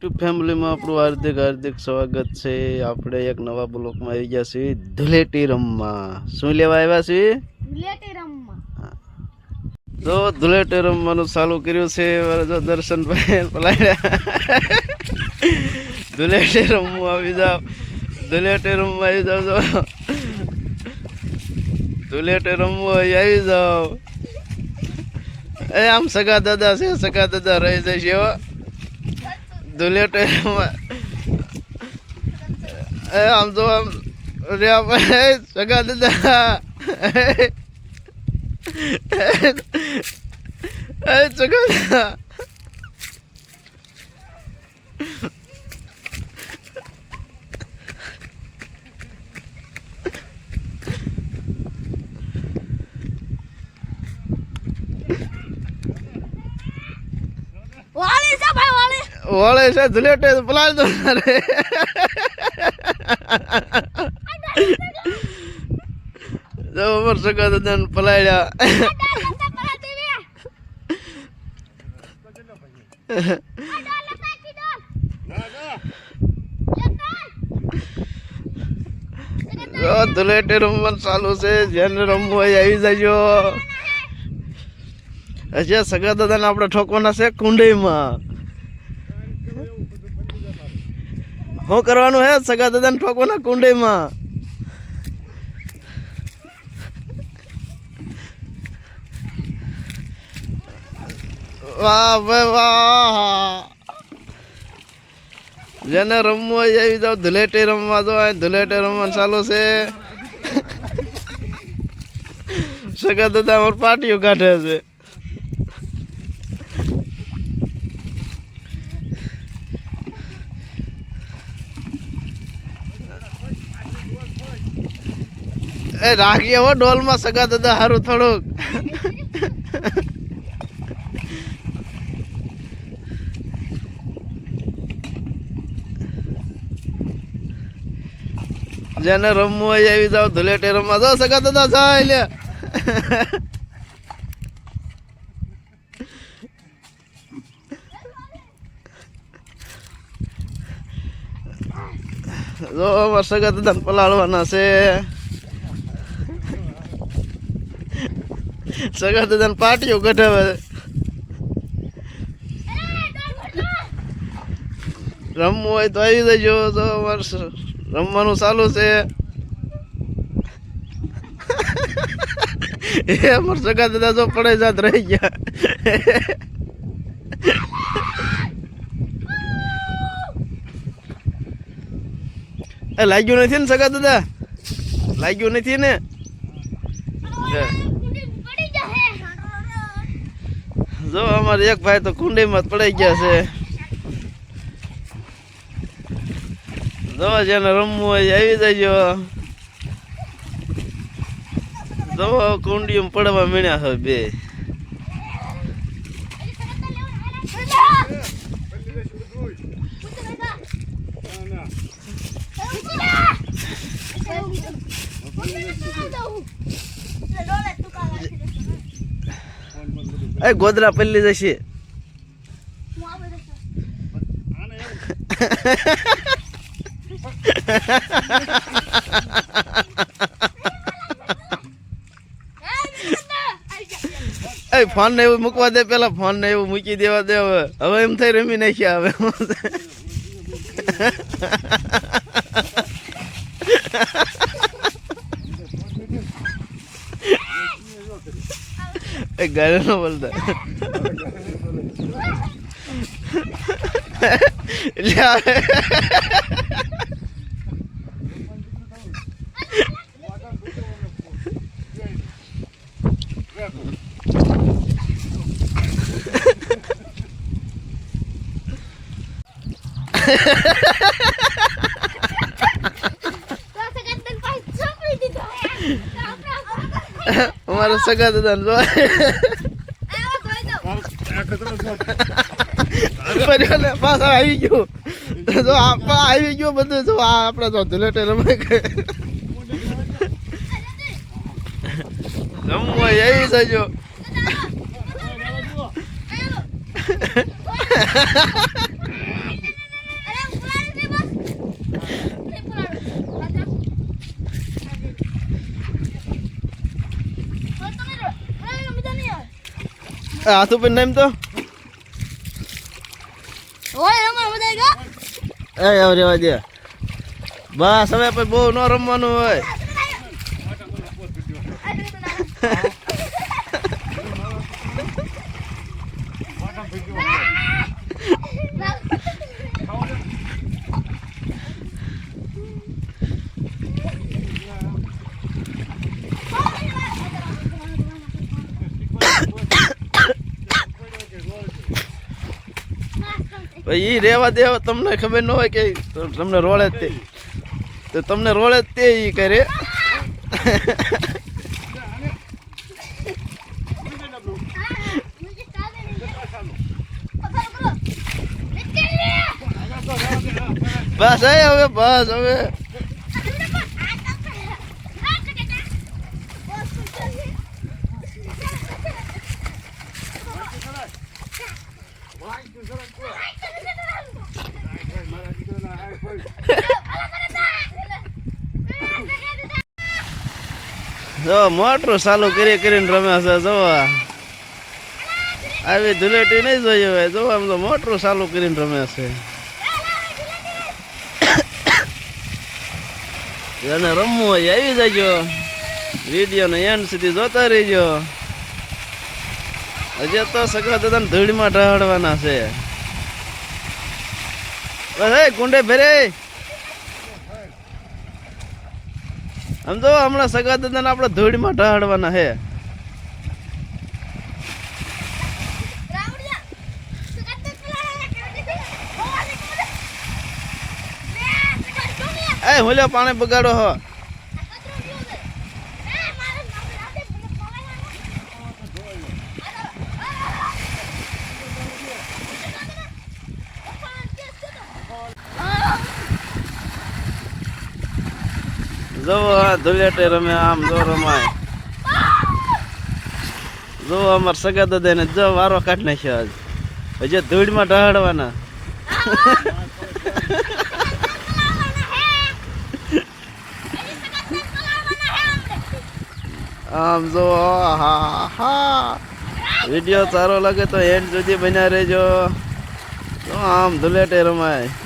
YouTube ફેમિલીમાં આપણું હાર્દિક હાર્દિક સ્વાગત છે. આપણે એક નવા બ્લોકમાં આવી ગયા છીએ ધૂળેટી રમવા. શું લેવા આવ્યા છીએ? ધૂળેટી રમવા. જો ધૂળેટી રમવાનું ચાલુ કર્યું છે. જો દર્શનભાઈ પલાડ્યા. ધૂળેટી રમવા આવી જાવ, ધૂળેટી રમવા આવી જાવ. જો ધૂળેટી રમવા આવી જાવ. એ આમ સગા દાદા છે, સગા દાદા રહી જશે હો. ધૂળેટી આમ તો આમ સગા દાદા સગા દાદા વાળી છે ભાઈ વાળી. વાળે છે ધૂળેટી પલાળ દો રે. જો અમાર સગા દાદા ને પલાળ્યા. ધૂળેટી રમવાનું ચાલુ છે. જેને રમવું હોય આવી જજો. હજી સગા દાદા ને આપણે ઠોકવાના છે કુંડીમાં. શું કરવાનું હે? સગા દાદા ને ઠોકવાના કુંડીમાં. વાહ ભાઈ વાહ. જેને રમવું હોય આવી જાવ. ધૂળેટી રમવા દો. ધૂળેટી રમવાનું ચાલુ છે. સગા દાદા અમારે પાટીઓ કાઢે છે. એ રાખીએ હો ડોલમાં સગા દાદા સારું થોડુંક. જેને રમવું હોય આવી જાવ. ધૂળેટી રમવા જાવ. સગા દાદા જાય લે. જો અમાર સગા દાદા પલાળવાના છે. સગા દાદા ને પાટીઓ કઢાવે. રમવું હોય તો આવી જજો. તો રમવાનું ચાલુ છે. એ અમાર સગા દાદા જો પડે જાત રહી ગયા. એ લાગ્યું નથી ને સગા દાદા? લાગ્યું નથી ને? જો અમારે એક ભાઈ તો કુંડીમાં પડી ગયા છે. જો જેને રમવું હોય આવી જજો. જો કુંડીમાં પડવા મીણ્યા હોય બે. એ ગોદરા પલ્લી જશે. એ ફોન ને એવું મૂકવા દે. પેલા ફોન ને એવું મૂકી દેવા દે. હવે એમ થઈ રમી નાખ્યા. હવે એ ગાડી નો બોલતા. અમારા સગા દાદા પાછળ આવી ગયું. જો આવી ગયું બધું. જો આપડે તો ધૂળેટી રમે. રમવું હોય આવી જજો. હાથ ઉપર નામ તો ઓય રમવા બધા ગયો એ હવે રેવા દે બસ હવે પછી બહુ ન રમવાનું હોય ઈ રેવા દેવ તમને ખબર ન હોય કે તમને રોળે જ તે તો તમને રોળે જ તે ઈ કરે બસ હવે બસ હવે જો મોટરું ચાલુ કરીને રમે છે જો આવી ધુલેટી નહીં જોઈ હોય જો આમ તો મોટરું ચાલુ કરીને રમે છે જેને રમવું હોય આવી જજો વિડીયો ને એન્ડ સુધી જોતા રહીજો હજી તો સગા દાદાને ધૂળમાં ઢાળવાના છે બસ એ કુંડે ભેરે આમ તો હમણાં સગા દાદાને આપણે ધૂળમાં ઢાળવાના છે એ હુલ્યો પાણી બગાડો હો જો ધુલેટે રમે આમ જો રમાય જો અમાર સગા દાદા ને જો વારો કાઢી નાખ્યો આજ હજી ધૂળમાં ઢાળવાના આમ જો હા હા વિડીયો સારો લાગે તો એન્ડ સુધી બન્યા રહેજો આમ ધુલેટે રમાય